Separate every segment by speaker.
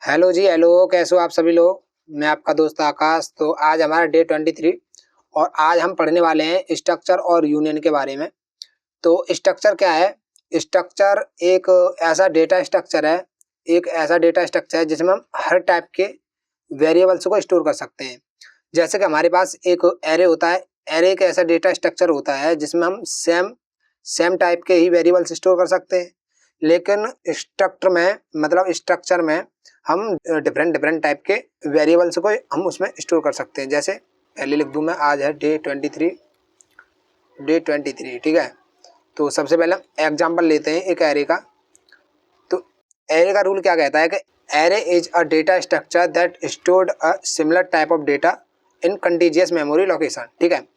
Speaker 1: Hello जी, hello. कैसे हो आप सभी लोग। मैं आपका दोस्त आकाश। तो आज हमारा डे 23 और आज हम पढ़ने वाले हैं स्ट्रक्चर और यूनियन के बारे में। तो स्ट्रक्चर क्या है? स्ट्रक्चर एक ऐसा डेटा स्ट्रक्चर है, एक ऐसा डेटा स्ट्रक्चर है जिसमें हम हर टाइप के वेरिएबल्स को स्टोर कर सकते हैं। जैसे कि हमारे पास एक एरे होता है। एरे एक ऐसा डेटा स्ट्रक्चर होता है जिसमें हम सेम टाइप के ही वेरिएबल्स स्टोर कर सकते हैं। लेकिन स्ट्रक्चर में हम डिफरेंट टाइप के वेरिएबल्स को हम उसमें स्टोर कर सकते हैं। जैसे पहले लिख दूं मैं, आज है डे 23, ठीक है। तो सबसे पहले हम एग्जांपल लेते हैं एक एरे का। तो एरे का रूल क्या कहता है कि array is a data structure that stored a similar type of data in contiguous memory location. ठीक है,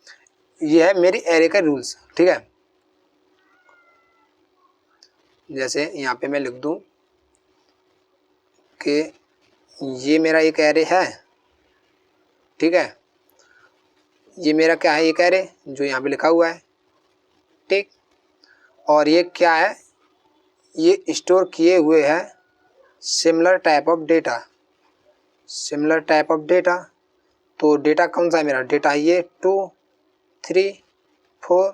Speaker 1: ये है मेरी एरे के रूल्स। ठीक है, जैसे यहाँ पे मैं लिख दूं कि ये मेरा एक एरे है। ठीक है, ये मेरा क्या है, एक एरे जो यहाँ पे लिखा हुआ है। ठीक, और ये क्या है, ये स्टोर किए हुए हैं सिमिलर टाइप ऑफ डेटा। तो डेटा कौन सा है मेरा? डेटा ये 2, 3, 4,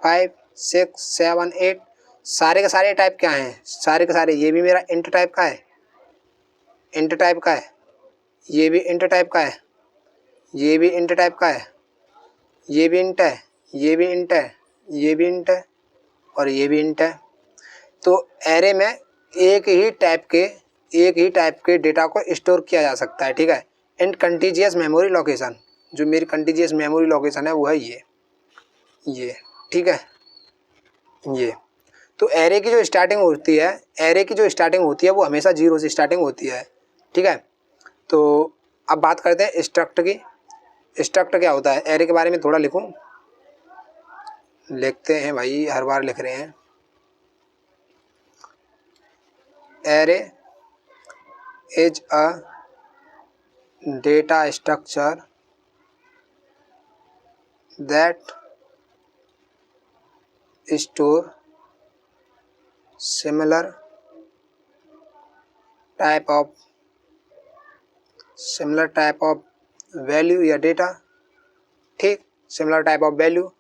Speaker 1: 5, 6, 7, 8 सारे के सारे टाइप क्या हैं? सारे के सारे। ये भी मेरा इंट टाइप का है, ये भी इंट टाइप का है, ये भी इंट टाइप का है, ये भी इंट है, ये भी इंट है, ये भी इंट है और ये भी इंट है। तो एरे में एक ही टाइप के डेटा को स्टोर किया जा सकता है। ठीक है, इन कंटीजियस मेमोरी लोकेशन। जो मेरी कंटीजियस मेमोरी लोकेशन है वो है ये। ठीक है, ये। तो एरे की जो स्टार्टिंग होती है वो हमेशा 0 से स्टार्टिंग होती है। ठीक है, तो अब बात करते हैं स्ट्रक्ट की। स्ट्रक्ट क्या होता है? एरे के बारे में थोड़ा लिखूं, लिखते हैं भाई, हर बार लिख रहे हैं। Array is a data structure that store similar type of value या डेटा। ठीक, similar type of value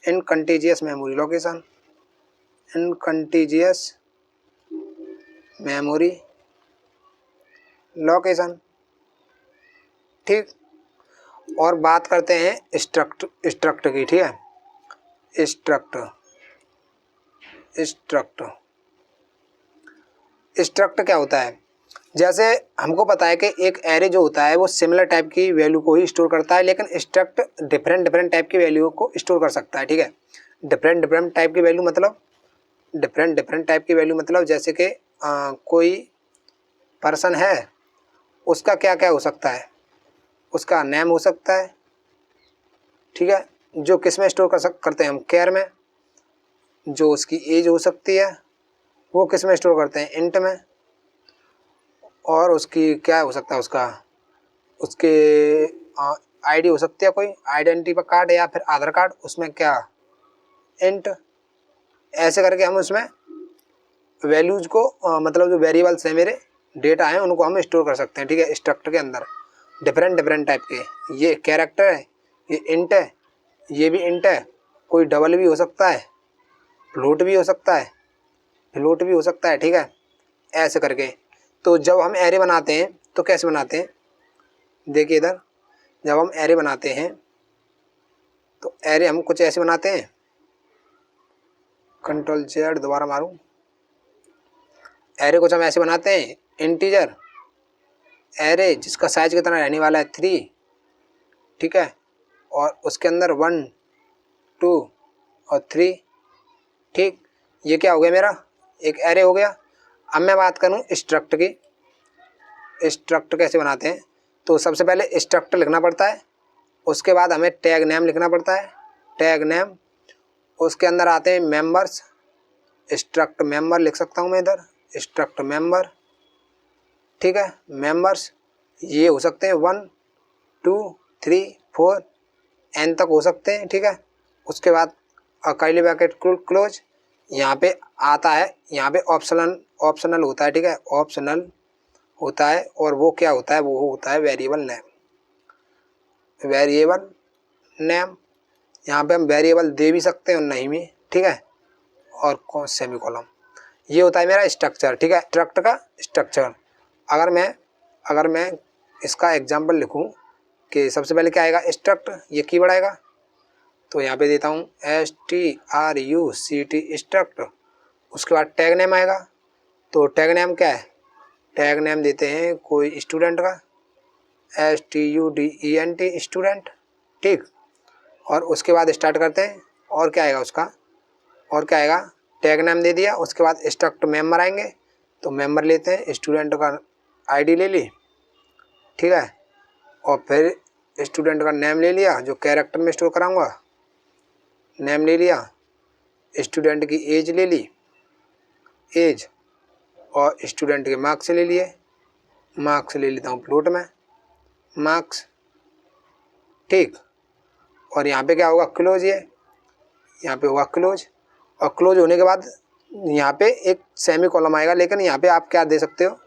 Speaker 1: in contiguous memory location. ठीक, और बात करते हैं स्ट्रक्ट की। ठीक है, स्ट्रक्ट क्या होता है? जैसे हमको पता है कि एक एरे जो होता है वो सिमिलर टाइप की वैल्यू को ही स्टोर करता है, लेकिन स्ट्रक्ट डिफरेंट टाइप की वैल्यू को स्टोर कर सकता है। ठीक है, डिफरेंट टाइप की वैल्यू मतलब जैसे कि कोई पर्सन है, उसका क्या क्या हो सकता है? उसका नेम हो सकता है। ठीक है, जो किस में स्टोर करते हैं हम? केयर में। जो उसकी एज हो सकती है वो किस में स्टोर करते हैं? इंट में। और उसकी क्या हो सकता है? उसके आईडी हो सकती है, कोई आइडेंटिटी कार्ड या फिर आधार कार्ड, उसमें क्या? इंट। ऐसे करके हम उसमें वैल्यूज को मतलब जो वेरिएबल्स हैं, मेरे डेटा हैं, उनको हम स्टोर कर सकते हैं। ठीक है, स्ट्रक्चर के अंदर डिफरेंट टाइप के। ये कैरेक्टर है, ये इंट है, ये भी इंट है। कोई डबल भी हो सकता है, फ्लोट भी हो सकता है। ठीक है, ऐसे करके। तो जब हम एरे बनाते हैं तो कैसे बनाते हैं? देखिए इधर, जब हम एरे बनाते हैं तो एरे हम कुछ ऐसे बनाते हैं। Ctrl+Z दोबारा मारूं। एरे कुछ हम ऐसे बनाते हैं। इंटीजर एरे जिसका साइज कितना रहने वाला है? 3। ठीक है, और उसके अंदर 1, 2 और 3। ठीक, ये क्या हो गया? मेरा एक एरे हो गया। अब मैं बात करूं स्ट्रक्ट की। स्ट्रक्ट कैसे बनाते हैं? तो सबसे पहले स्ट्रक्ट लिखना पड़ता है, उसके बाद हमें टैग नेम लिखना पड़ता है। टैग नेम, उसके अंदर आते हैं मेंबर्स। स्ट्रक्ट मेंबर लिख सकता हूँ मैं इधर, स्ट्रक्ट मेंबर। ठीक है, मेंबर्स ये हो सकते हैं 1, 2, 3, 4 n तक हो सकते हैं। ठीक है, उसके बाद कर्ली ब्रैकेट क्लोज। यहाँ पे आता है, यहाँ पे ऑप्शनल होता है। ठीक है, ऑप्शनल होता है, और वो क्या होता है, वो होता है वेरिएबल नेम। वेरिएबल नेम, यहाँ पे हम वेरिएबल दे भी सकते हैं और नहीं भी, ठीक है। और सेमीकोलन, ये होता है मेरा स्ट्रक्चर, ठीक है, स्ट्रक्ट का स्ट्रक्चर। अगर मैं इसका एग्जांपल लिखूं कि सबसे पहले क्या आएगा, स्ट्रक्ट, ये कीवर्ड आएगा, तो यहाँ पे देता हूँ struct स्ट्रक्ट। उसके बाद टैग नेम आएगा, तो टैग नेम क्या है, टैग नेम देते हैं कोई स्टूडेंट का, student स्टूडेंट, ठीक। और उसके बाद स्टार्ट करते हैं, और क्या आएगा उसका, और क्या आएगा, टैग नेम दे दिया, उसके बाद स्ट्रक्ट मेंबर आएंगे, तो मेंबर लेते हैं, स्टूडेंट का आईडी ले ली, ठीक है, और फिर स्टूडेंट का नेम ले लिया जो कैरेक्टर में स्टोर कराऊंगा, नेम ले लिया, स्टूडेंट की एज ले ली, एज, और स्टूडेंट के मार्क्स ले लिए, मार्क्स ले लेता हूँ फ्लोट में, मार्क्स, ठीक। और यहाँ पे क्या होगा, क्लोज, ये यहाँ पे होगा क्लोज, और क्लोज होने के बाद यहाँ पे एक सेमी कॉलम आएगा, लेकिन यहाँ पे आप क्या दे सकते हो,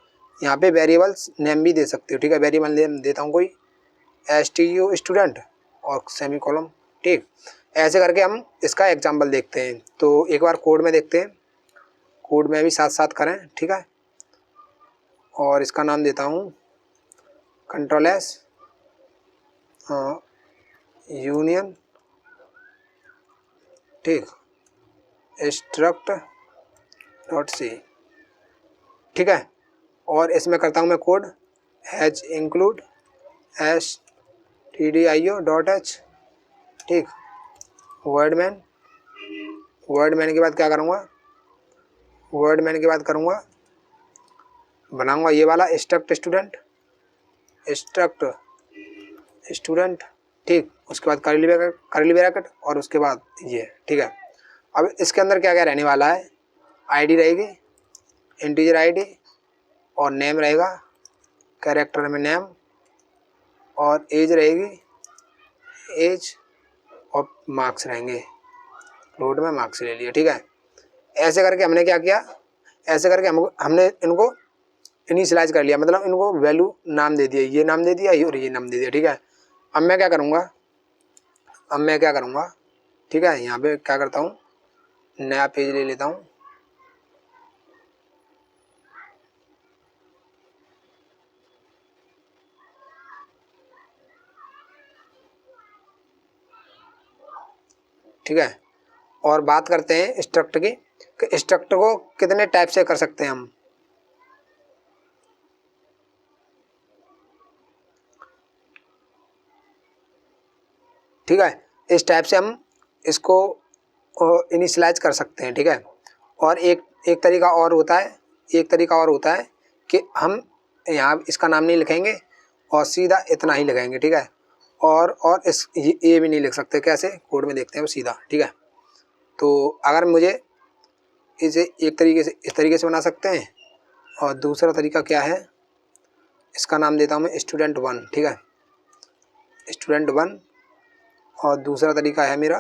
Speaker 1: यहाँ पे वेरिएबल्स नेम भी दे सकते हो, ठीक है। वेरिएबल नेम देता हूँ कोई STU स्टूडेंट और सेमी कॉलम, ठीक। ऐसे करके हम इसका एग्जांपल देखते हैं। तो एक बार कोड में देखते हैं, कोड में भी साथ साथ करें, ठीक है। और इसका नाम देता हूँ Ctrl+S यूनियन, ठीक, struct.c, ठीक है। और इसमें करता हूँ मैं कोड हैज इंक्लूड stdio.h, ठीक। वर्डमैन, वर्डमैन के बाद क्या करूँगा, वर्डमैन के बाद करूँगा, बनाऊँगा ये वाला स्ट्रक्ट स्टूडेंट, स्ट्रक्ट स्टूडेंट, ठीक। उसके बाद करली ब्रैकेट और उसके बाद ये, ठीक है। अब इसके अंदर क्या क्या रहने वाला है, आईडी रहेगी, इंटीजर आईडी, और नेम रहेगा, कैरेक्टर में नेम, और एज रहेगी, एज, और मार्क्स रहेंगे, फ्लोट में मार्क्स ले लिए, ठीक है। ऐसे करके हमने क्या किया, ऐसे करके हमने इनको इनिशियलाइज कर लिया, मतलब इनको वैल्यू नाम दे दिया, ये नाम दे दिया और ये नाम दे दिया, ठीक है। अब मैं क्या करूँगा, ठीक है, यहाँ पे क्या करता हूँ, नया पेज ले लेता हूँ, ठीक है। और बात करते हैं स्ट्रक्ट की, कि स्ट्रक्ट को कितने टाइप से कर सकते हैं हम। ठीक है, इस टाइप से हम इसको इनिशियलाइज कर सकते हैं, ठीक है। और एक तरीका और होता है, कि हम यहाँ इसका नाम नहीं लिखेंगे और सीधा इतना ही लगाएंगे, ठीक है। और इस ये भी नहीं लिख सकते, कैसे, कोड में देखते हैं वो सीधा, ठीक है। तो अगर मुझे इसे एक तरीके से इस तरीके से बना सकते हैं, और दूसरा तरीका क्या है, इसका नाम देता हूँ मैं student1, ठीक है, student1। और दूसरा तरीका है मेरा,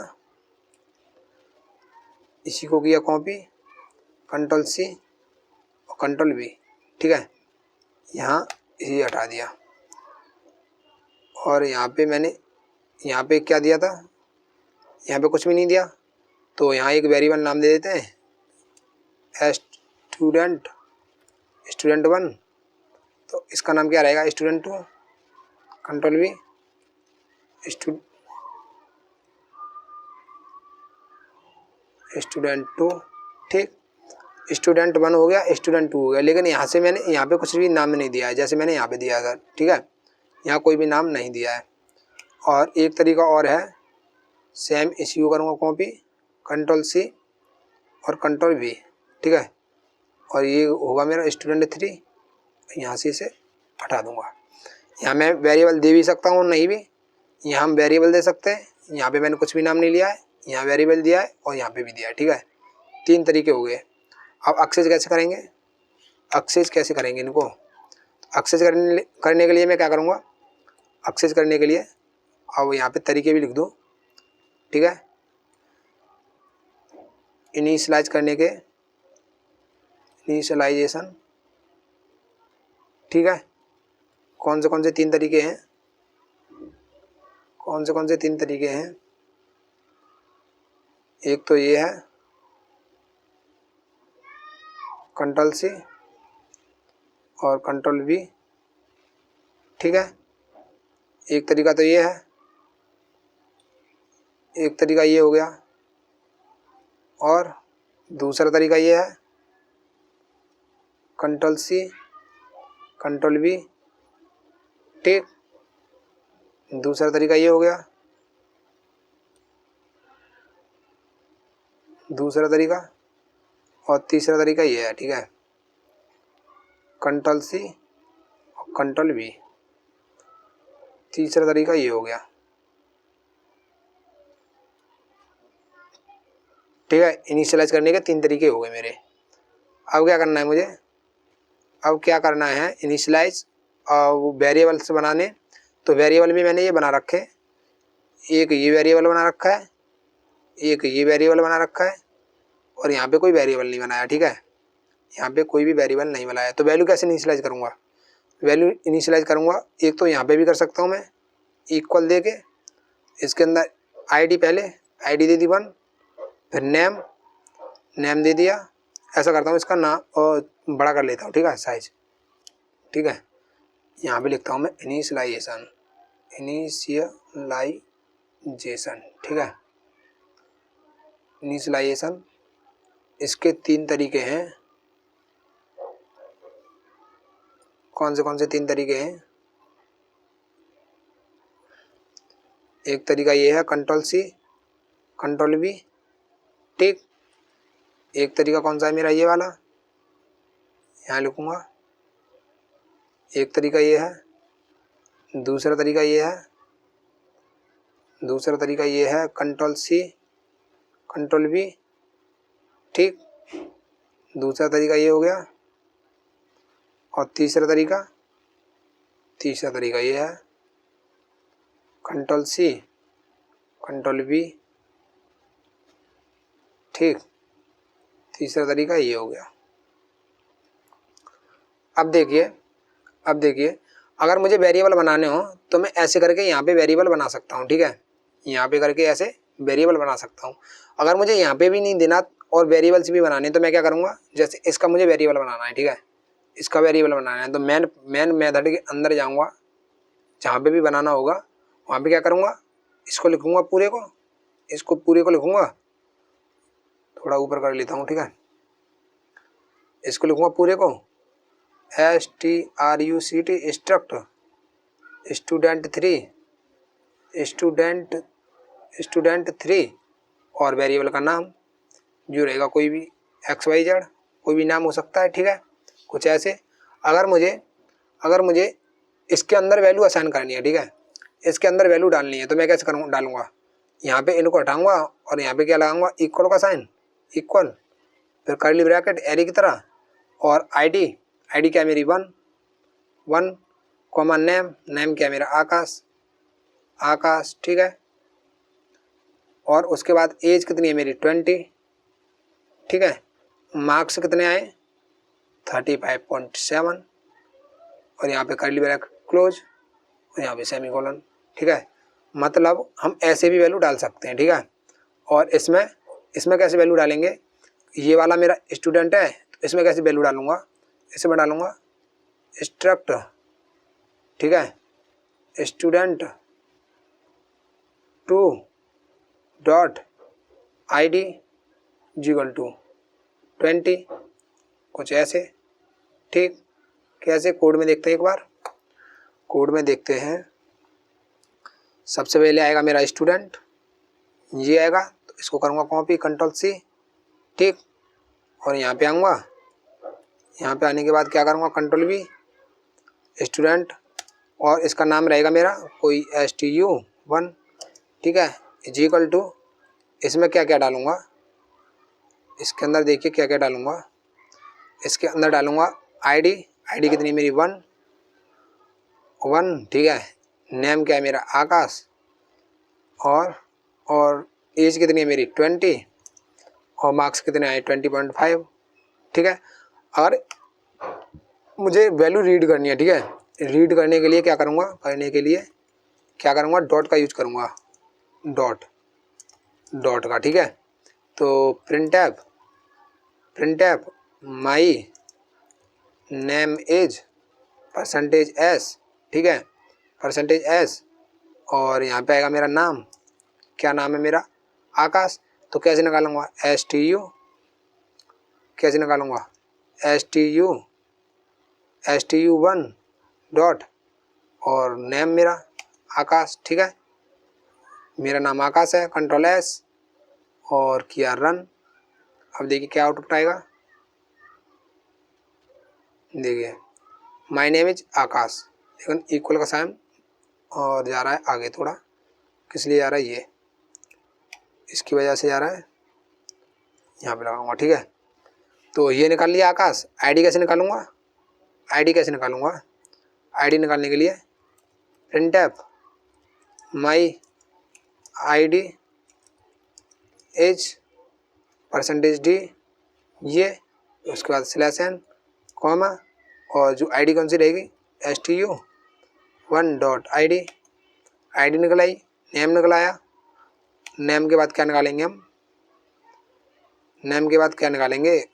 Speaker 1: इसी को किया कॉपी, Ctrl+C और Ctrl+V, ठीक है। यहाँ इसी हटा दिया, और यहाँ पे मैंने यहाँ पे क्या दिया था, यहाँ पे कुछ भी नहीं दिया, तो यहाँ एक वेरिएबल नाम दे देते हैं student1, तो इसका नाम क्या रहेगा, student2, Ctrl+V, student2, ठीक। student1 हो गया, student2 हो गया, लेकिन यहाँ से मैंने यहाँ पे कुछ भी नाम नहीं दिया है, जैसे मैंने यहाँ पे दिया था, ठीक है। यहाँ कोई भी नाम नहीं दिया है। और एक तरीका और है, सेम इसी को करूँगा कॉपी, Ctrl+C और Ctrl+V, ठीक है। और ये होगा मेरा student3, यहाँ से इसे हटा दूँगा। यहाँ मैं वेरिएबल दे भी सकता हूँ, नहीं भी, यहाँ हम वेरिएबल दे सकते हैं, यहाँ पे मैंने कुछ भी नाम नहीं लिया है, यहाँ वेरिएबल दिया है और यहाँ पे भी दिया है, ठीक है। 3 तरीके हो गए। अब एक्सेस कैसे करेंगे, इनको एक्सेस करने के लिए मैं क्या करूँगा, एक्सेस करने के लिए अब यहाँ पे तरीके भी लिख दूँ, ठीक है। इनिशियलाइजेशन, ठीक है। कौन से 3 तरीके हैं, कौन से 3 तरीके हैं? एक तो ये है कंट्रोल सी और कंट्रोल वी, ठीक है। एक तरीका तो ये है, एक तरीका ये हो गया, और दूसरा तरीका ये है कंट्रोल सी कंट्रोल वी, ठीक। दूसरा तरीका ये हो गया, दूसरा तरीका, और तीसरा तरीका ये है, ठीक है, कंट्रोल सी और कंट्रोल वी। तीसरा तरीका ये हो गया, ठीक है। इनिशियलाइज करने के 3 तरीके हो गए मेरे। अब क्या करना है मुझे, अब क्या करना है इनिशियलाइज वो वेरिएबल्स बनाने। तो वेरिएबल भी मैंने ये बना रखे, एक ये वेरिएबल बना रखा है, एक ये वेरिएबल बना रखा है, और यहाँ पे कोई वेरिएबल नहीं बनाया, ठीक है। यहाँ पे कोई भी वेरिएबल नहीं बनाया। तो वैल्यू कैसे इनिशियलाइज करूँगा, वैल्यू इनिशियलाइज करूँगा एक तो यहाँ पे भी कर सकता हूँ मैं, इक्वल दे के इसके अंदर आईडी, पहले आईडी दे दी 1, फिर नेम दे दिया। ऐसा करता हूँ, इसका नाम और बड़ा कर लेता हूँ, ठीक है, साइज, ठीक है। यहाँ पे लिखता हूँ मैं इनिशियलाइजेशन, ठीक है। इनिशियलाइजेशन इसके 3 तरीके हैं। कौन से 3 तरीके हैं? एक तरीका ये है कंट्रोल सी कंट्रोल वी, ठीक। एक तरीका कौन सा है मेरा, ये वाला, यहाँ लिखूँगा। एक तरीका ये है, दूसरा तरीका ये है, दूसरा तरीका ये है कंट्रोल सी कंट्रोल वी, ठीक। दूसरा तरीका ये हो गया, और तीसरा तरीका ये है कंट्रोल सी कंट्रोल वी, ठीक। तीसरा तरीका ये हो गया। अब देखिए अगर मुझे वेरिएबल बनाने हो तो मैं ऐसे करके यहाँ पे वेरिएबल बना सकता हूँ, ठीक है। यहाँ पे करके ऐसे वेरिएबल बना सकता हूँ। अगर मुझे यहाँ पे भी नहीं देना और वेरिएबल्स भी बनाने, तो मैं क्या करूँगा, जैसे इसका मुझे वेरिएबल बनाना है, ठीक है, इसका वेरिएबल बनाना है, तो मेन मेथड के अंदर जाऊँगा, जहाँ पे भी बनाना होगा वहाँ पे क्या करूँगा, इसको लिखूँगा पूरे को, इसको पूरे को लिखूँगा, थोड़ा ऊपर कर लेता हूँ, ठीक है। इसको लिखूँगा पूरे को STRUCT स्ट्रक्ट स्टूडेंट 3 और वेरिएबल का नाम जो रहेगा कोई भी XYZ, कोई भी नाम हो सकता है, ठीक है, कुछ ऐसे। अगर मुझे इसके अंदर वैल्यू असाइन करनी है, ठीक है, इसके अंदर वैल्यू डालनी है, तो मैं कैसे करूँगा, डालूंगा यहाँ पे, इनको हटाऊंगा और यहाँ पे क्या लगाऊंगा, इक्वल का साइन, इक्वल, फिर कर्ली ब्रैकेट एरी की तरह, और आईडी क्या मेरी 1 कॉमा नेम क्या मेरा आकाश, ठीक है। और उसके बाद एज कितनी है मेरी 20, ठीक है। मार्क्स कितने आए 35.7, और यहाँ पे कर्ली ब्रैकेट क्लोज, और यहाँ पे सेमीकोलन, ठीक है। मतलब हम ऐसे भी वैल्यू डाल सकते हैं, ठीक है। और इसमें कैसे वैल्यू डालेंगे, ये वाला मेरा स्टूडेंट है, तो इसमें कैसे वैल्यू डालूंगा, इसमें डालूंगा स्ट्रक्ट, ठीक है, स्टूडेंट 2 डॉट ID = 20, कुछ ऐसे, ठीक। कैसे कोड में देखते हैं, एक बार कोड में देखते हैं। सबसे पहले आएगा मेरा स्टूडेंट, ये आएगा, तो इसको करूँगा कॉपी कंट्रोल C, ठीक। और यहाँ पे आऊँगा, यहाँ पे आने के बाद क्या करूँगा, कंट्रोल V स्टूडेंट, और इसका नाम रहेगा मेरा कोई STU1, ठीक है, = इसमें क्या क्या डालूँगा, इसके अंदर देखिए क्या क्या डालूँगा, इसके अंदर डालूँगा ID कितनी मेरी 1, ठीक है। नेम क्या है मेरा आकाश, और एज कितनी है मेरी 20, और मार्क्स कितने आए 20.5, ठीक है। अगर मुझे वैल्यू रीड करनी है, ठीक है। रीड करने के लिए क्या करूँगा, डॉट का यूज करूँगा, डॉट का, ठीक है। तो print f my name is percentage S, ठीक है, परसेंटेज एस, और यहाँ पे आएगा मेरा नाम, क्या नाम है मेरा, आकाश। तो कैसे निकालूंगा, कैसे निकालूंगा, STU1 डॉट और नेम मेरा आकाश, ठीक है, मेरा नाम आकाश है, कंट्रोल एस और किया रन। अब देखिए क्या आउटपुट आएगा, देखिए माय नेम इज आकाश, लेकिन इक्वल का साइन और जा रहा है आगे थोड़ा, किस लिए जा रहा है, ये इसकी वजह से जा रहा है, यहाँ पे लगाऊंगा, ठीक है। तो ये निकाल लिया आकाश। आईडी कैसे निकालूंगा, आईडी निकालने के लिए print f my ID as percentage d, ये उसके बाद स्लैश एन कॉमा, और जो आईडी कौन सी रहेगी, STU1 डॉट आईडी निकल आई, नेम निकल आया। नेम के बाद क्या निकालेंगे हम,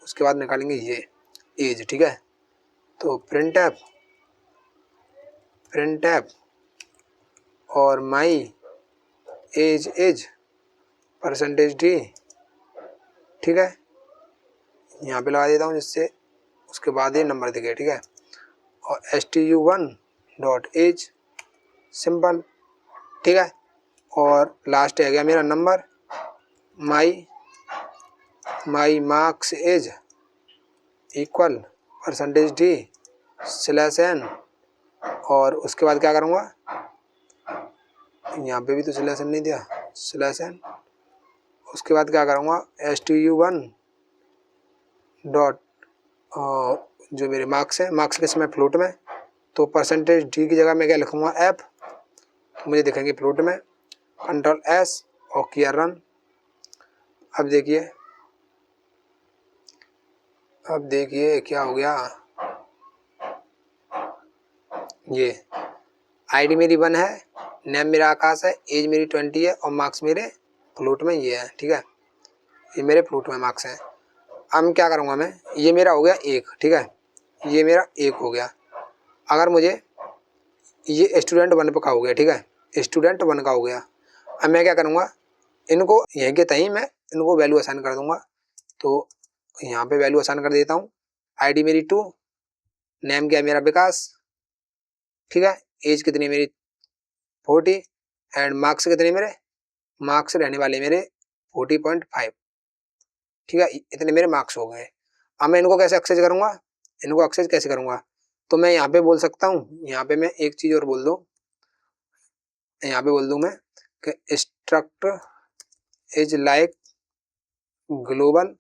Speaker 1: उसके बाद निकालेंगे ये एज, ठीक है। तो प्रिंट एफ और my age is percentage d, ठीक है, यहाँ पे लगा देता हूँ जिससे उसके बाद ये नंबर दिखे, ठीक है। और STU1 डॉट एज सिंपल, ठीक है। और लास्ट है गया मेरा number, my marks is equal percentage d slash n, और उसके बाद क्या करूँगा, यहाँ पे भी तो स्लैश एन नहीं दिया, स्लैश एन, उसके बाद क्या करूँगा, STU1 डॉट जो मेरे मार्क्स है, मार्क्स किस में, फ्लोट में, तो परसेंटेज डी की जगह मैं क्या लिखूँगा, एफ, तो मुझे दिखेंगे फ्लोट में, कंट्रोल एस और किया रन। अब देखिए क्या हो गया, ये आईडी मेरी 1 है, नेम मेरा आकाश है, एज मेरी 20 है और मार्क्स मेरे फ्लोट में ये है, ठीक है, ये मेरे फ्लोट में मार्क्स हैं। अब क्या करूँगा मैं, ये मेरा हो गया 1, ठीक है, ये मेरा 1 हो गया। अगर मुझे ये स्टूडेंट 1 का हो गया, ठीक है, स्टूडेंट 1 का हो गया। अब मैं क्या करूँगा, इनको यहीं के तहीं मैं इनको वैल्यू असाइन कर दूंगा। तो यहाँ पे वैल्यू असाइन कर देता हूँ, आईडी मेरी 2, नेम क्या है मेरा विकास, ठीक है, एज कितनी मेरी 40 एंड मार्क्स कितने मेरे, मार्क्स रहने वाले मेरे 40.5, ठीक है, इतने मेरे मार्क्स हो गए। अब मैं इनको कैसे एक्सेस करूँगा, तो मैं यहाँ पे बोल सकता हूँ, यहाँ पे मैं एक चीज़ और बोल दूँ, यहाँ पे बोल दूँ मैं कि struct is like global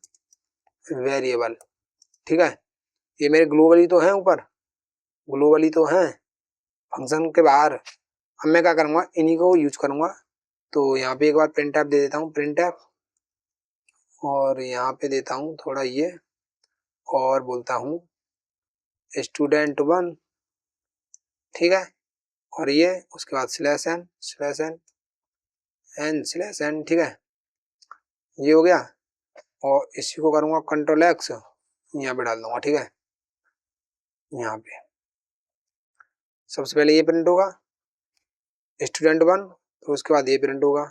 Speaker 1: variable, ठीक है, ये मेरे ग्लोबली तो हैं, ऊपर ग्लोबली तो हैं फंक्शन के बाहर। अब मैं क्या करूँगा, इन्हीं को यूज करूँगा। तो यहाँ पे एक बार प्रिंट एफ दे देता हूँ, प्रिंट एफ, और यहाँ पे देता हूँ थोड़ा ये, और बोलता हूँ student1, ठीक है, और ये उसके बाद स्लैश एन, ठीक है, ये हो गया। और इसी को करूँगा कंट्रोल एक्स, यहाँ पे डाल दूंगा, ठीक है, यहाँ पे सबसे पहले ये प्रिंट होगा student1, तो उसके बाद ये प्रिंट होगा,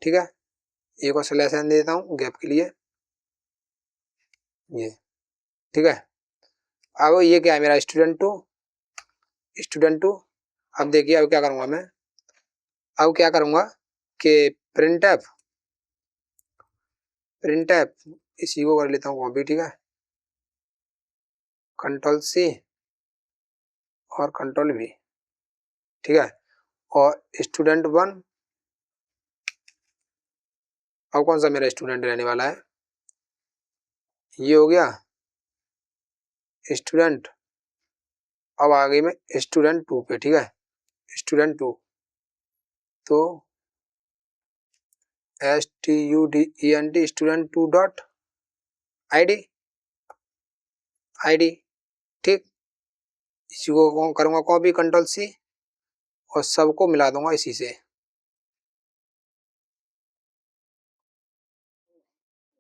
Speaker 1: ठीक है। एक और स्लैश एन देता हूँ गैप के लिए, ये, ठीक है। अब ये क्या है मेरा student2। अब देखिए अब क्या करूँगा मैं, कि प्रिंट एफ इसी को कर लेता हूँ कॉपी, ठीक है, कंट्रोल सी और कंट्रोल वी, ठीक है। और student1, अब कौन सा मेरा स्टूडेंट रहने वाला है, ये हो गया स्टूडेंट। अब आ गई मैं student2 पे, ठीक है, student2, तो STUDENT student2 डॉट आईडी, ठीक। इसी को करूँगा कॉपी, कंट्रोल सी, और सबको मिला दूंगा इसी से,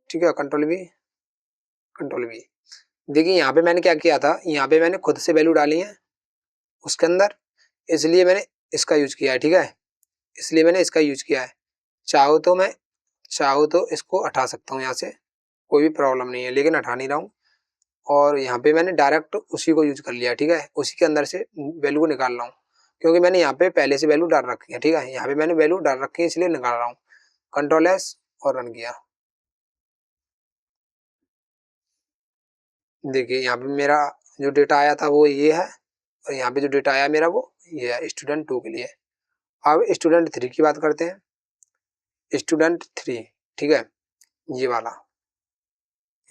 Speaker 1: ठीक है। Control V, control we. देखिए यहाँ पे मैंने क्या किया था, यहाँ पे मैंने खुद से वैल्यू डाली है उसके अंदर, इसलिए मैंने इसका यूज किया है, ठीक है, इसलिए मैंने इसका यूज किया है। चाहो तो इसको हटा सकता हूँ यहाँ से, कोई भी प्रॉब्लम नहीं है, लेकिन हटा नहीं रहा हूँ। और यहाँ पे मैंने डायरेक्ट उसी को यूज कर लिया, ठीक है, उसी के अंदर से वैल्यू को निकाल रहा हूँ, क्योंकि मैंने यहाँ पे पहले से वैल्यू डाल रखी है, ठीक है, यहाँ पे मैंने वैल्यू डाल रखी है इसलिए निकाल रहा हूँ। कंट्रोल एस और रन किया। देखिए यहाँ पे मेरा जो डेटा आया था वो ये है, और यहाँ पे जो डेटा आया मेरा वो ये है स्टूडेंट 2 के लिए। अब स्टूडेंट 3 की बात करते हैं। स्टूडेंट 3, ठीक है, ये वाला,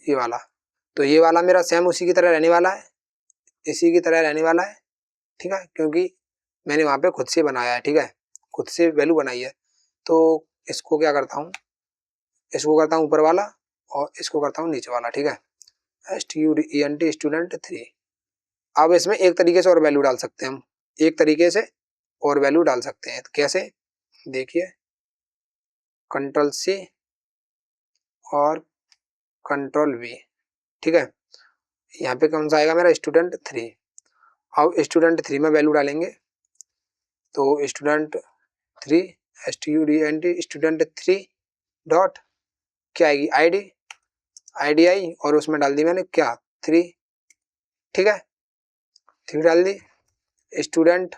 Speaker 1: ये वाला, तो ये वाला मेरा सेम उसी की तरह रहने वाला है, इसी की तरह रहने वाला है, ठीक है, क्योंकि मैंने वहां पे खुद से बनाया है, ठीक है, खुद से वैल्यू बनाई है। तो इसको क्या करता हूँ, इसको करता हूँ ऊपर वाला और इसको करता हूँ नीचे वाला, ठीक है, STUDENT स्टूडेंट 3। अब इसमें एक तरीके से और वैल्यू डाल सकते हैं हम, एक तरीके से और वैल्यू डाल सकते हैं, कैसे, देखिए, कंट्रोल सी और कंट्रोल वी, ठीक है, यहाँ पे कौन सा आएगा मेरा स्टूडेंट 3। अब स्टूडेंट 3 में वैल्यू डालेंगे, तो स्टूडेंट 3 STUDENT स्टूडेंट 3 डॉट क्या आएगी, आईडी आई, और उसमें डाल दी मैंने क्या 3, ठीक है, 3 डाल दी। स्टूडेंट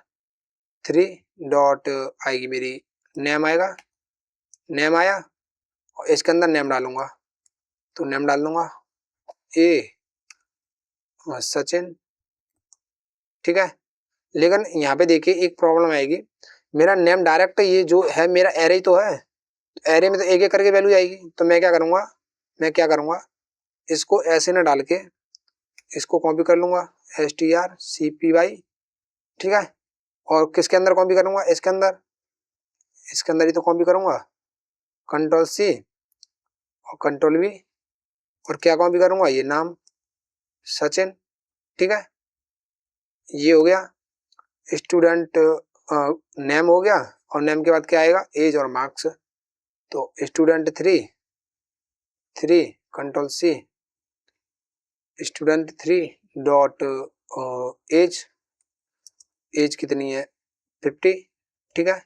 Speaker 1: 3 डॉट आएगी मेरी नेम, आएगा नेम आया, और इसके अंदर नेम डालूंगा, तो नेम डाल दूंगा ए सचिन, ठीक है। लेकिन यहाँ पे देखिए एक प्रॉब्लम आएगी, मेरा नेम डायरेक्ट ये जो है मेरा एरे ही तो है, एरे में तो एक एक करके वैल्यू जाएगी, तो मैं क्या करूँगा, इसको ऐसे न डाल के इसको कॉपी कर लूंगा strcpy, ठीक है, और किसके अंदर कॉपी करूंगा, इसके अंदर ही तो कॉपी करूंगा, कंट्रोल सी और कंट्रोल वी, और क्या कॉपी करूंगा, ये नाम सचिन, ठीक है, ये हो गया स्टूडेंट नेम हो गया, और नेम के बाद क्या आएगा, एज और मार्क्स, तो student 3 control C student 3 dot age कितनी है 50, ठीक है,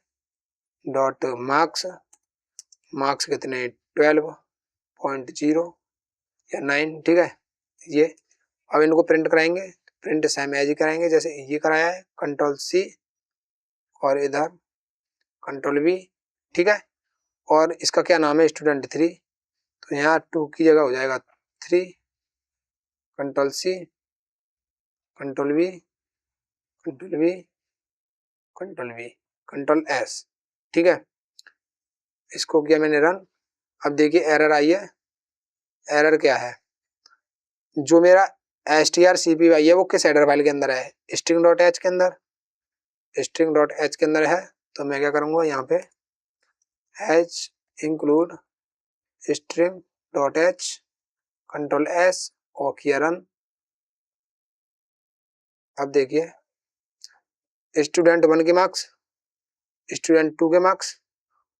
Speaker 1: डॉट मार्क्स कितने 12.0 या 9, ठीक है, ये। अब इनको प्रिंट कराएंगे, प्रिंट सेम एज ही कराएंगे जैसे ये कराया है, कंट्रोल सी और इधर कंट्रोल वी, ठीक है, और इसका क्या नाम है स्टूडेंट 3, तो यहाँ 2 की जगह हो जाएगा 3, control C control V control V control V control S, ठीक है, इसको किया मैंने रन। अब देखिए एरर आई है, एरर क्या है, जो मेरा strcpy है वो किस हेडर फाइल के अंदर है, string.h के अंदर, string.h के अंदर है, तो मैं क्या करूंगा यहाँ पे h include string.h control S और किया रन। अब देखिए स्टूडेंट 1 के मार्क्स, स्टूडेंट 2 के मार्क्स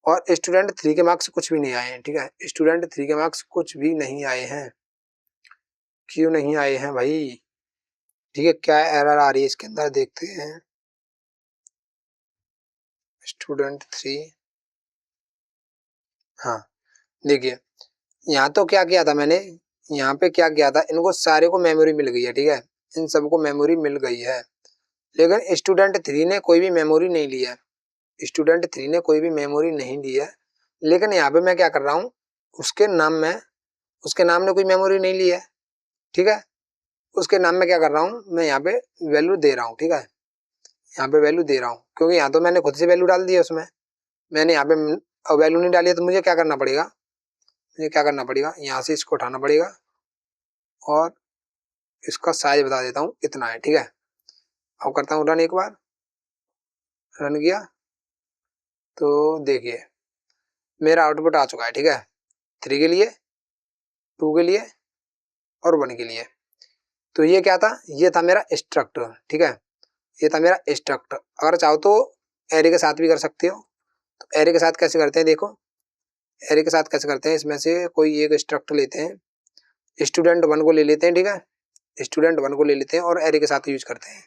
Speaker 1: और स्टूडेंट 3 के मार्क्स कुछ भी नहीं आए हैं, ठीक है, स्टूडेंट 3 के मार्क्स कुछ भी नहीं आए हैं, क्यों नहीं आए हैं भाई, ठीक है, क्या एरर आ रही है इसके अंदर देखते हैं। स्टूडेंट 3, हाँ देखिए यहाँ तो क्या किया था मैंने, यहाँ पे क्या किया था, इनको सारे को मेमोरी मिल गई है, ठीक है, इन सबको मेमोरी मिल गई है, लेकिन स्टूडेंट 3 ने कोई भी मेमोरी नहीं ली है, स्टूडेंट 3 ने कोई भी मेमोरी नहीं ली है, लेकिन यहाँ पे मैं क्या कर रहा हूँ, उसके नाम ने कोई मेमोरी नहीं ली है, ठीक है, उसके नाम में क्या कर रहा हूँ, मैं यहाँ पे वैल्यू दे रहा हूँ, ठीक है, यहाँ पे वैल्यू दे रहा हूँ, क्योंकि यहाँ तो मैंने खुद से वैल्यू डाल दी है उसमें, मैंने यहाँ पे वैल्यू नहीं डाली है, तो मुझे क्या करना पड़ेगा, यहाँ से इसको उठाना पड़ेगा और इसका साइज बता देता हूँ इतना है, ठीक है। अब करता हूँ रन, एक बार रन किया तो देखिए मेरा आउटपुट आ चुका है, ठीक है, 3 के लिए, 2 के लिए और 1 के लिए। तो ये क्या था, ये था मेरा स्ट्रक्ट, ठीक है, ये था मेरा स्ट्रक्ट। अगर चाहो तो एरे के साथ भी कर सकते हो। तो एरे के साथ कैसे करते हैं देखो, एरे के साथ कैसे करते हैं, इसमें से कोई एक स्ट्रक्ट लेते हैं, स्टूडेंट 1 को ले लेते हैं, ठीक है, स्टूडेंट 1 को ले लेते हैं और एरे के साथ यूज करते हैं।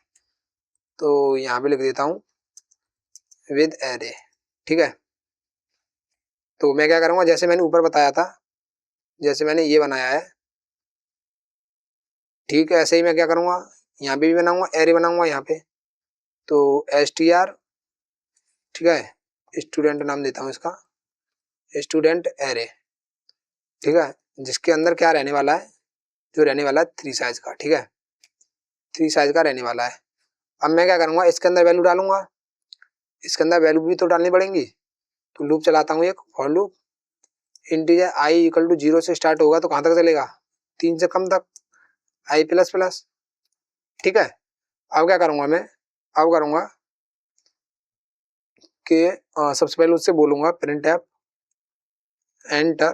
Speaker 1: तो यहाँ पे लिख देता हूँ विद एरे, ठीक है। तो मैं क्या करूँगा, जैसे मैंने ऊपर बताया था, जैसे मैंने ये बनाया है, ठीक है, ऐसे ही मैं क्या करूँगा, यहाँ पे भी बनाऊंगा, एरे बनाऊंगा यहाँ पे। तो str, ठीक है, स्टूडेंट नाम देता हूँ इसका, स्टूडेंट एरे, ठीक है, जिसके अंदर क्या रहने वाला है, जो रहने वाला है 3 साइज का, ठीक है, 3 साइज का रहने वाला है। अब मैं क्या करूँगा, इसके अंदर वैल्यू डालूंगा, इसके अंदर वैल्यू भी तो डालनी पड़ेंगी। तो लूप चलाता हूँ एक for loop, integer i equal to 0 से स्टार्ट होगा तो कहाँ तक चलेगा, 3 से कम तक, आई प्लस प्लस, ठीक है। अब क्या करूँगा मैं, अब करूँगा कि सबसे पहले उससे बोलूँगा print F enter,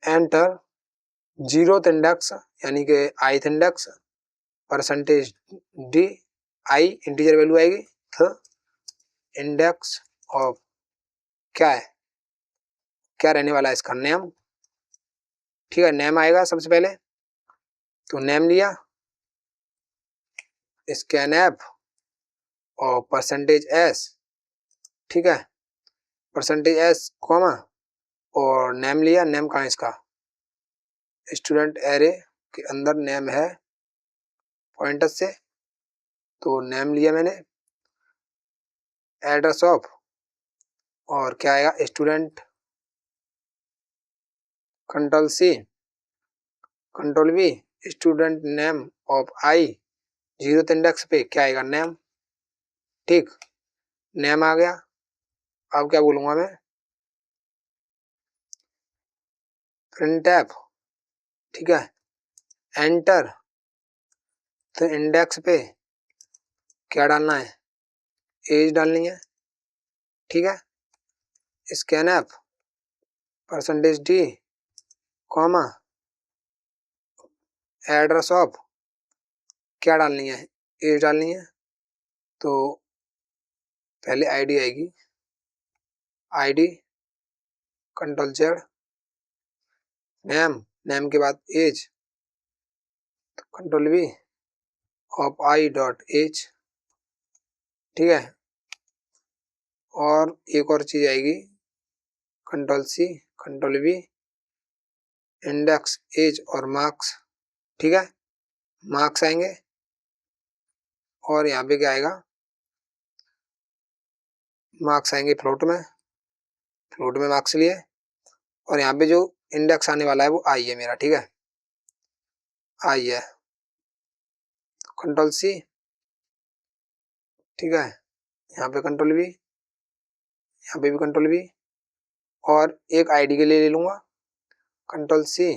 Speaker 1: enter 0th index यानी कि ith इंडेक्स परसेंटेज डी, आई इंटीजर वैल्यू आएगी, थ इंडेक्स ऑफ क्या है, क्या रहने वाला है इसका नेम, ठीक है, नेम आएगा सबसे पहले। तो नेम लिया, स्कैन एफ और परसेंटेज एस, ठीक है, परसेंटेज एस कॉमा और नेम लिया, नेम कहाँ है इसका, स्टूडेंट एरे के अंदर नेम है पॉइंटर से, तो नेम लिया मैंने, एड्रेस ऑफ और क्या आएगा student, control C control V, student name of i 0th index पे क्या आएगा नेम, ठीक, नेम आ गया। अब क्या बोलूंगा मैं, प्रिंट एफ, ठीक है, एंटर, तो इंडेक्स पे क्या डालना है, एज डालनी है, ठीक है, scan F percentage d comma address of क्या डालनी है, एज डालनी है। तो पहले आईडी आएगी, ID control Z, name, name के बाद एज, तो control V of i dot age, ठीक है, और एक और चीज आएगी control C control V, index age और मार्क्स, ठीक है, मार्क्स आएंगे और यहाँ पे क्या आएगा, मार्क्स आएंगे फ्लोट में, फ्लोट में मार्क्स लिए, और यहाँ पे जो इंडेक्स आने वाला है वो आई है मेरा, ठीक है, आई है, कंट्रोल सी, ठीक है, यहाँ पे कंट्रोल वी, यहाँ पे भी कंट्रोल वी, और एक आईडी के लिए ले लूंगा, कंट्रोल सी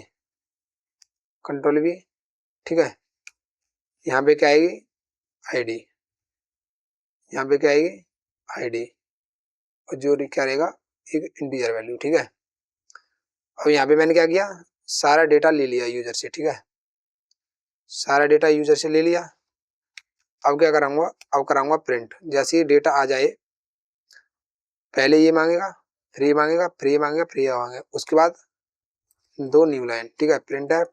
Speaker 1: कंट्रोल वी, ठीक है, यहाँ पे क्या आएगी आईडी, यहाँ पे क्या आएगी आईडी, और जो क्या रहेगा एक इंटीजर वैल्यू, ठीक है। अब यहाँ पे मैंने क्या किया, सारा डेटा ले लिया यूजर से, ठीक है, सारा डेटा यूजर से ले लिया। अब क्या कराऊंगा, अब कराऊंगा प्रिंट, जैसे ही डेटा आ जाए पहले ये मांगेगा, फ्री मांगेगा, फ्री मांगेगा, फ्री मांगेगा, उसके बाद 2 न्यू लाइन, ठीक है, प्रिंट एफ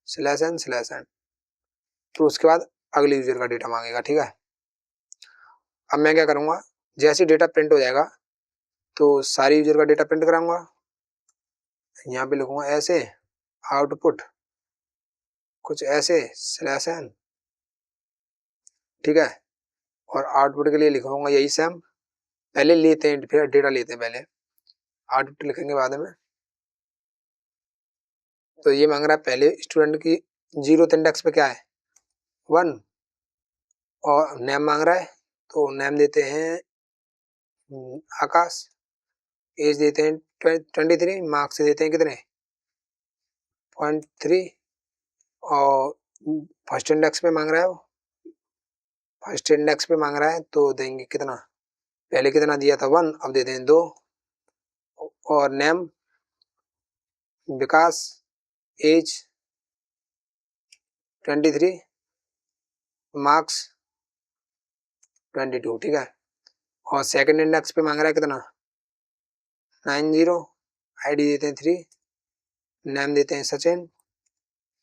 Speaker 1: /n/n, तो उसके बाद अगले यूजर का डेटा मांगेगा, ठीक है। अब मैं क्या करूंगा, जैसे डेटा प्रिंट हो जाएगा तो सारी यूजर का डेटा प्रिंट कराऊंगा, यहाँ पे लिखूंगा ऐसे आउटपुट कुछ ऐसे /n, ठीक है, और आउटपुट के लिए लिखूंगा यही सेम, पहले लेते हैं फिर डेटा लेते हैं, पहले आउटपुट लिखेंगे बाद में। तो ये मांग रहा है पहले स्टूडेंट की 0th इंडेक्स पे क्या है 1, और नेम मांग रहा है, तो नेम देते हैं आकाश, एज देते हैं 23, मार्क्स देते हैं कितने 0.3, और फर्स्ट इंडेक्स पे मांग रहा है, वो फर्स्ट इंडेक्स पे मांग रहा है तो देंगे कितना, पहले कितना दिया था 1, अब देते हैं 2, और नेम विकास, एज 23, मार्क्स 22, ठीक है। और सेकंड इंडेक्स पे मांग रहा है कितना 90, आईडी देते हैं 3, नेम देते हैं सचिन,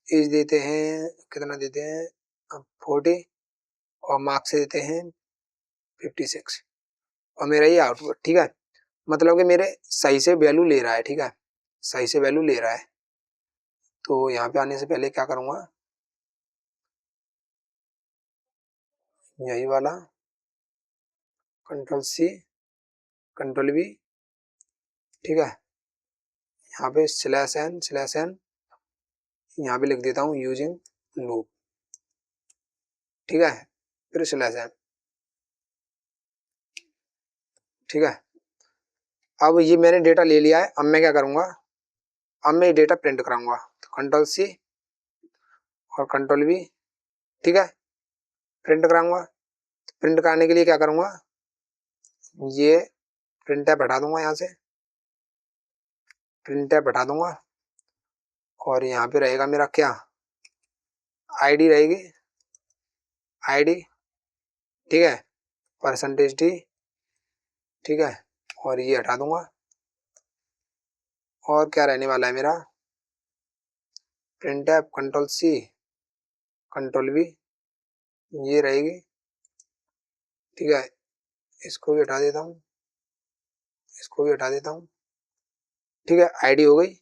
Speaker 1: एज देते हैं कितना देते हैं 40 और मार्क्स देते हैं 56 और मेरा ये आउटपुट, ठीक है। मतलब कि मेरे सही से वैल्यू ले रहा है, ठीक है, सही से वैल्यू ले रहा है। तो यहाँ पे आने से पहले क्या करूँगा, यही वाला Ctrl+C Ctrl+V, ठीक है। यहाँ पे /n यहाँ पे लिख देता हूँ यूजिंग लूप, ठीक है, फिर /n, ठीक है। अब ये मैंने डेटा ले लिया है। अब मैं क्या करूँगा, अब मैं ये डेटा प्रिंट कराऊंगा। तो Ctrl+C और Ctrl+V, ठीक है, प्रिंट कराऊंगा। प्रिंट कराने के लिए क्या करूँगा, ये प्रिंट टैब हटा दूंगा, यहाँ से प्रिंट टैब हटा दूंगा और यहाँ पे रहेगा मेरा क्या आईडी रहेगी, आईडी, ठीक है, %d, ठीक है, और ये हटा दूंगा। और क्या रहने वाला है मेरा, प्रिंट टैब Ctrl+C Ctrl+V, ये रहेगी, ठीक है। इसको भी हटा देता हूँ, इसको भी हटा देता हूँ, ठीक है। आईडी हो गई।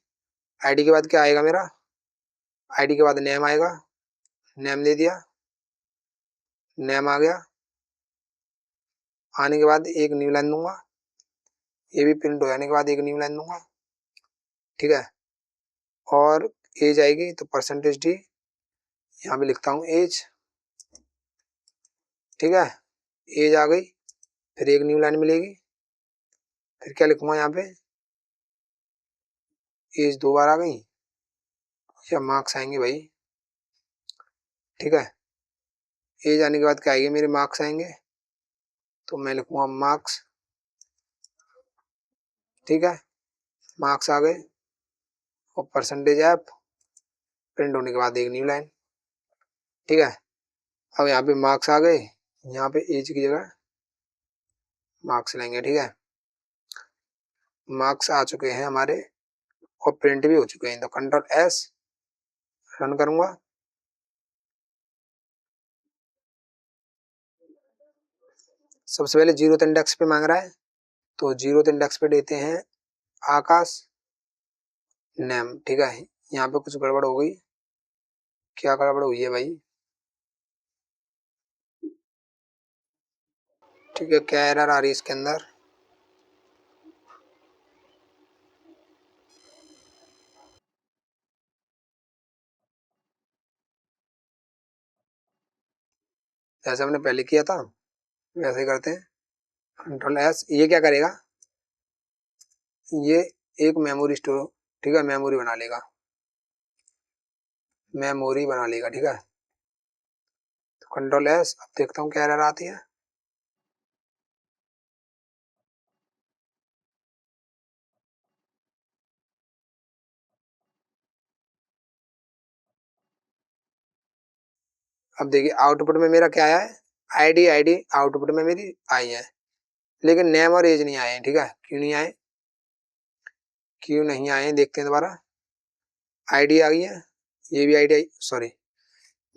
Speaker 1: आईडी के बाद क्या आएगा मेरा, आईडी के बाद नेम आएगा, नेम दे दिया, नेम आ गया। आने के बाद एक न्यू लाइन दूंगा, ये भी प्रिंट हो जाने के बाद एक न्यू लाइन दूंगा, ठीक है। और एज आएगी तो %d, यहाँ पे लिखता हूँ एज, ठीक है, एज आ गई। फिर एक न्यू लाइन मिलेगी, फिर क्या लिखूंगा यहाँ पे, एज 2 बार आ गई, या मार्क्स आएंगे भाई, ठीक है। एज आने के बाद क्या आएगी, मेरे मार्क्स आएंगे, तो मैं लिखूंगा मार्क्स, ठीक है, मार्क्स आ गए। और %f प्रिंट होने के बाद एक न्यू लाइन, ठीक है। अब यहाँ पे मार्क्स आ गए, यहाँ पे एज की जगह मार्क्स लेंगे, ठीक है। मार्क्स आ चुके हैं हमारे और प्रिंट भी हो चुके हैं। तो Ctrl+S रन करूंगा, सबसे पहले 0th इंडेक्स पे मांग रहा है, तो 0th इंडेक्स पे देते हैं आकाश नेम, ठीक है। यहाँ पे कुछ गड़बड़ हो गई, क्या गड़बड़ हुई है भाई, ठीक है, क्या एरर आ रही है इसके अंदर, जैसे हमने पहले किया था वैसे ही करते हैं। Ctrl+S, ये क्या करेगा, ये एक मेमोरी स्टोर, ठीक है, मेमोरी बना लेगा, मेमोरी बना लेगा, ठीक है। तो Ctrl+S, अब देखता हूँ क्या एरर आती है। अब देखिए आउटपुट में मेरा क्या आया है, आईडी आउटपुट में मेरी आई है, लेकिन नेम और एज नहीं आए हैं, ठीक है। क्यों नहीं आए, क्यों नहीं आए, देखते हैं दोबारा। आईडी आ गई है, ये भी आईडी आई, सॉरी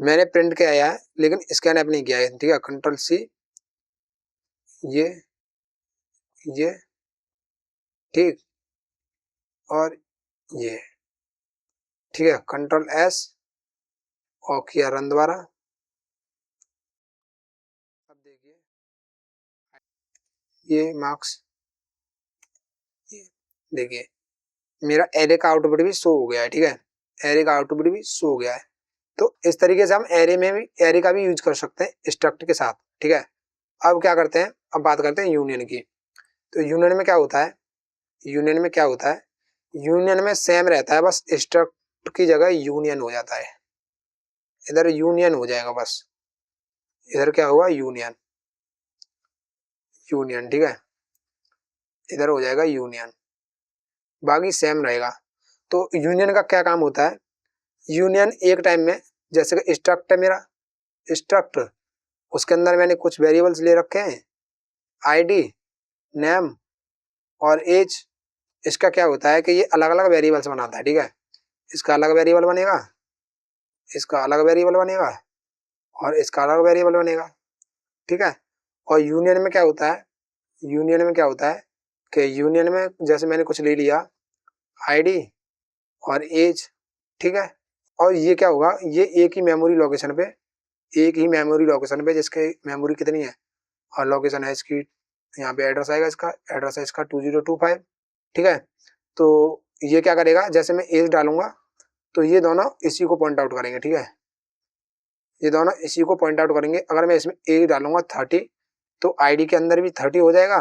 Speaker 1: मैंने प्रिंट किया है लेकिन स्कैन ऐप नहीं किया है, ठीक है। Ctrl+C, ये ठीक, और ये, ठीक है। Ctrl+S और किया रन दोबारा। अब देखिए ये मार्क्स, ये देखिए मेरा एरे का आउटपुट भी शो हो गया है, ठीक है, एरे का आउटपुट भी शो हो गया है। तो इस तरीके से हम एरे में भी, एरे का भी यूज कर सकते हैं स्ट्रक्ट के साथ, ठीक है। अब क्या करते हैं, अब बात करते हैं यूनियन की। तो यूनियन में क्या होता है, यूनियन में क्या होता है, यूनियन में सेम रहता है, बस स्ट्रक्ट की जगह यूनियन हो जाता है, इधर यूनियन हो जाएगा, बस इधर क्या होगा यूनियन, यूनियन, ठीक है, इधर हो जाएगा यूनियन, बाकी सेम रहेगा। तो यूनियन का क्या काम होता है, यूनियन एक टाइम में, जैसे कि स्ट्रक्ट है मेरा, स्ट्रक्ट उसके अंदर मैंने कुछ वेरिएबल्स ले रखे हैं, आईडी, नेम और एज। इसका क्या होता है कि ये अलग अलग वेरिएबल्स बनाता है, ठीक है। इसका अलग वेरिएबल बनेगा, इसका अलग वेरिएबल बनेगा और इसका अलग वेरिएबल बनेगा, ठीक है। और यूनियन में क्या होता है, यूनियन में क्या होता है कि यूनियन में जैसे मैंने कुछ ले लिया, आईडी और एज, ठीक है। और ये क्या होगा, ये एक ही मेमोरी लोकेशन पे, एक ही मेमोरी लोकेशन पे, जिसके मेमोरी कितनी है और लोकेशन है इसकी, यहाँ पे एड्रेस आएगा, इसका एड्रेस है इसका 2025, ठीक है। तो ये क्या करेगा, जैसे मैं एज डालूंगा तो ये दोनों इसी को पॉइंट आउट करेंगे, ठीक है। ये दोनों इसी को पॉइंट आउट करेंगे। अगर मैं इसमें एज डालूंगा 30 तो आईडी के अंदर भी 30 हो जाएगा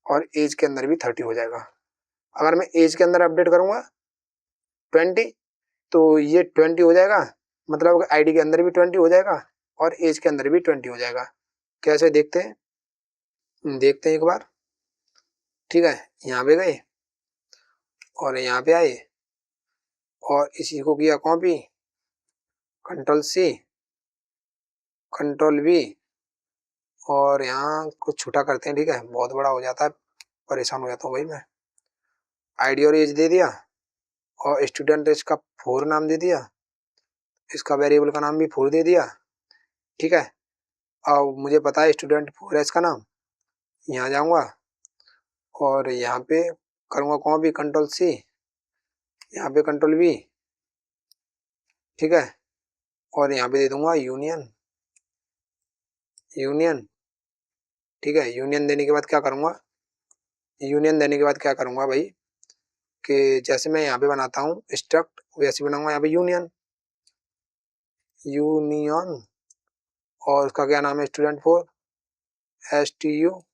Speaker 1: और एज के अंदर भी 30 हो जाएगा। अगर मैं एज के अंदर अपडेट करूंगा 20 तो ये 20 हो जाएगा, मतलब आईडी के अंदर भी 20 हो जाएगा और एज के अंदर भी 20 हो जाएगा। कैसे देखते हैं, देखते हैं एक बार, ठीक है। यहाँ पे गए और यहाँ पे आए और इसी को किया copy, control C, control V, और यहाँ कुछ छोटा करते हैं, ठीक है, बहुत बड़ा हो जाता है, परेशान हो जाता हूँ भाई मैं। आईडी और एज दे दिया और स्टूडेंट इसका 4 नाम दे दिया, इसका वेरिएबल का नाम भी 4 दे दिया, ठीक है। अब मुझे पता है स्टूडेंट 4 है इसका नाम, यहाँ जाऊँगा और यहाँ पे करूँगा कॉपी, कंट्रोल सी, यहाँ पे कंट्रोल वी, ठीक है। और यहाँ पे दे दूंगा यूनियन, यूनियन, ठीक है। यूनियन देने के बाद क्या करूँगा, यूनियन देने के बाद क्या करूँगा भाई कि जैसे मैं यहाँ पे बनाता हूँ स्ट्रक्ट, वैसे बनाऊंगा यहाँ पे यूनियन, यूनियन, और उसका क्या नाम है, स्टूडेंट 4, STUDENT,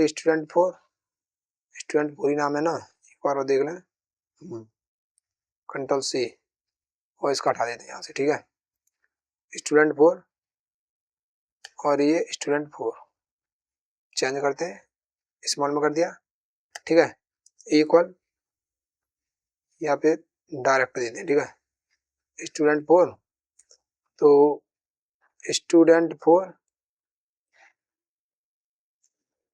Speaker 1: स्टूडेंट 4, स्टूडेंट 4 ही नाम है ना, एक बार और देख लें, कंट्रोल सी, और इसका हटा देते हैं यहाँ से, ठीक है। स्टूडेंट 4 और ये स्टूडेंट 4 चेंज करते हैं, स्मॉल में कर दिया, ठीक है। इक्वल यहाँ पे डायरेक्ट देते हैं, ठीक है। स्टूडेंट 4 तो student 4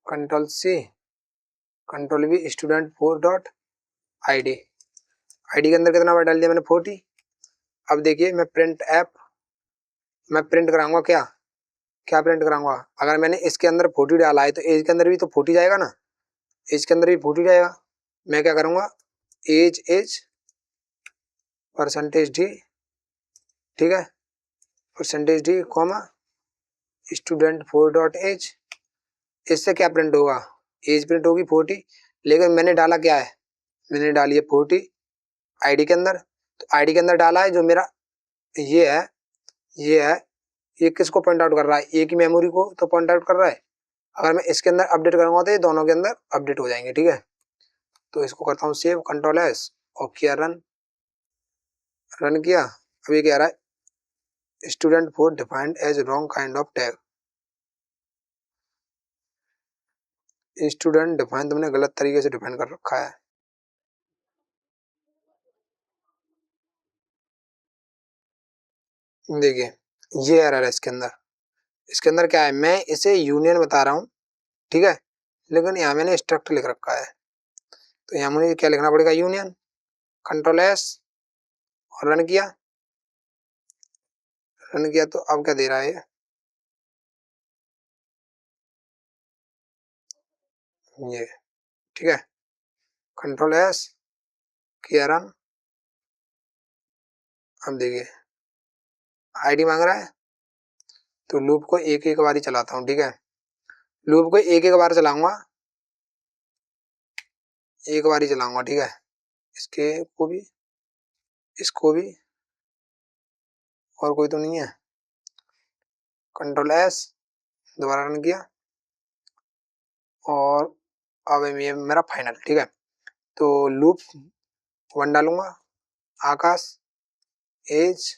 Speaker 1: control C, control V, student 4 dot ID, ID के अंदर कितना बार डाल दिया मैंने, 40। अब देखिए मैं प्रिंट ऐप, मैं प्रिंट कराऊंगा क्या, क्या प्रिंट कराऊंगा, अगर मैंने इसके अंदर 40 डाला है तो एज के अंदर भी तो 40 जाएगा ना, एज के अंदर भी 40 जाएगा। मैं क्या करूंगा, एज एज परसेंटेज डी, ठीक है, percentage d comma student 4 dot age. इससे क्या प्रिंट होगा, एज प्रिंट होगी 40, लेकिन मैंने डाला क्या है, मैंने डाली है 40 आईडी के अंदर। तो आईडी के अंदर डाला है जो मेरा ये है, ये है, ये किसको पॉइंट आउट कर रहा है, एक ही मेमोरी को तो पॉइंट आउट कर रहा है। अगर मैं इसके अंदर अपडेट करूंगा तो ये दोनों के अंदर अपडेट हो जाएंगे, ठीक है। तो इसको करता हूँ सेव, कंट्रोल एस और किया रन, रन किया। अब ये कह रहा है student 4 defined as wrong kind of tag, student define तुमने गलत तरीके से डिफाइन कर रखा है। देखिए ये एरर है इसके अंदर, इसके अंदर क्या है, मैं इसे यूनियन बता रहा हूँ, ठीक है, लेकिन यहाँ मैंने स्ट्रक्ट लिख रखा है। तो यहाँ मुझे क्या लिखना पड़ेगा, यूनियन, कंट्रोल एस और रन किया, रन किया। तो अब क्या दे रहा है ये, ठीक है, कंट्रोल एस किया रन। अब देखिए आईडी मांग रहा है, तो लूप को एक एक बार ही चलाता हूँ, ठीक है। लूप को एक एक बार चलाऊंगा, एक बार ही चलाऊंगा, ठीक है। इसके को भी, इसको भी, और कोई तो नहीं है। कंट्रोल एस दोबारा रन किया और अब ये मेरा फाइनल, ठीक है। तो लूप 1 डालूंगा, आकाश, एज,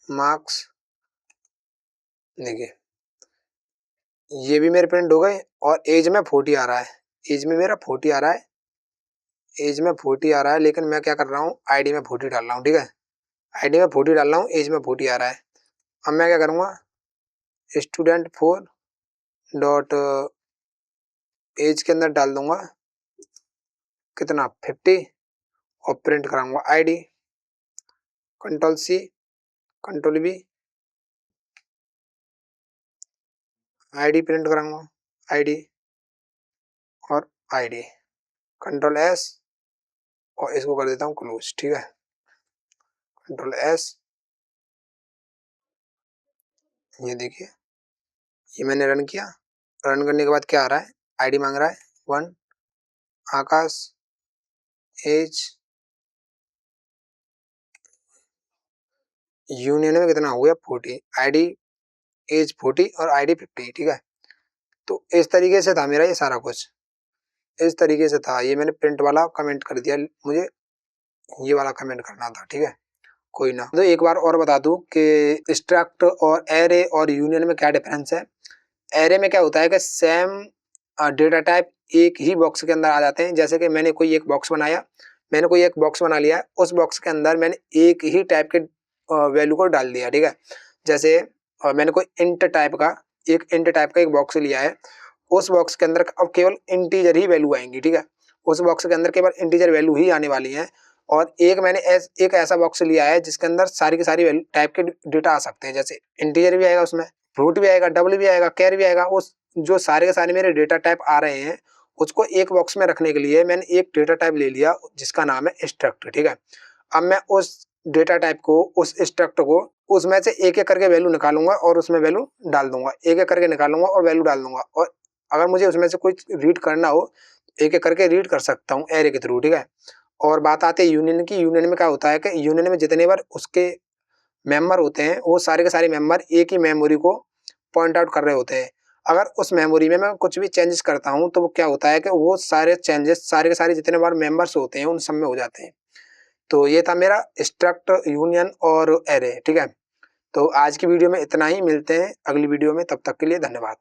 Speaker 1: मार्क्स, देखिए ये भी मेरे प्रिंट हो गए और एज में 40 आ रहा है, एज में मेरा 40 आ रहा है, एज में 40 आ रहा है, लेकिन मैं क्या कर रहा हूँ, आईडी में 40 डाल रहा हूँ, ठीक है। आईडी में 40 डाल रहा हूँ, एज में 40 आ रहा है। अब मैं क्या करूँगा, स्टूडेंट 4 डॉट एज के अंदर डाल दूंगा कितना 50 और प्रिंट कराऊंगा ID. Control C control B, ID print कराऊंगा आईडी और आईडी। कंट्रोल एस और इसको कर देता हूँ क्लोज। ठीक है, कंट्रोल एस। ये देखिए, ये मैंने रन किया। रन करने के बाद क्या आ रहा है, आईडी मांग रहा है 1, आकाश, एज, यूनियन में कितना हो गया 40, आईडी एज 40 और आईडी 50। ठीक है, तो इस तरीके से था मेरा ये सारा कुछ, इस तरीके से था। ये मैंने प्रिंट वाला कमेंट कर दिया, मुझे ये वाला कमेंट करना था। ठीक है, कोई ना। तो एक बार और बता दूं कि स्ट्रक्ट और एरे और यूनियन में क्या डिफरेंस है। एरे में क्या होता है कि सेम डेटा टाइप एक ही बॉक्स के अंदर आ जाते हैं। जैसे कि मैंने कोई एक बॉक्स बनाया, मैंने कोई एक बॉक्स बना लिया, उस बॉक्स के अंदर मैंने एक ही टाइप के वैल्यू को डाल दिया। ठीक है, जैसे मैंने कोई इंट टाइप का एक बॉक्स लिया है, उस बॉक्स के अंदर अब केवल इंटीजर ही वैल्यू आएंगी। ठीक है, उस बॉक्स के अंदर केवल इंटीजर वैल्यू ही आने वाली है। और एक मैंने एक ऐसा बॉक्स लिया है जिसके अंदर सारी की सारी वैल्यू टाइप के डेटा आ सकते हैं, जैसे इंटीजर भी आएगा, उसमें फ्रूट भी आएगा, डबल भी आएगा, कैर भी आएगा। उस जो सारे के सारे मेरे डेटा टाइप आ रहे हैं उसको एक बॉक्स में रखने के लिए मैंने एक डेटा टाइप ले लिया जिसका नाम है स्ट्रक्ट। ठीक है, अब मैं उस डेटा टाइप को, उस स्ट्रक्ट को, उसमें से एक एक करके वैल्यू निकालूंगा और उसमें वैल्यू डाल दूंगा, एक एक करके निकालूंगा और वैल्यू डाल दूंगा। और अगर मुझे उसमें से कुछ रीड करना हो, एक एक करके रीड कर सकता हूँ एरे के थ्रू। ठीक है, और बात आती है यूनियन की। यूनियन में क्या होता है कि यूनियन में जितने बार उसके मेंबर होते हैं वो सारे के सारे मेंबर एक ही मेमोरी को पॉइंट आउट कर रहे होते हैं। अगर उस मेमोरी में मैं कुछ भी चेंजेस करता हूं तो वो क्या होता है कि वो सारे चेंजेस सारे के सारे जितने बार मेंबर्स होते हैं उन सब में हो जाते हैं। तो ये था मेरा स्ट्रक्ट, यूनियन और एरे। ठीक है, तो आज की वीडियो में इतना ही, मिलते हैं अगली वीडियो में, तब तक के लिए धन्यवाद।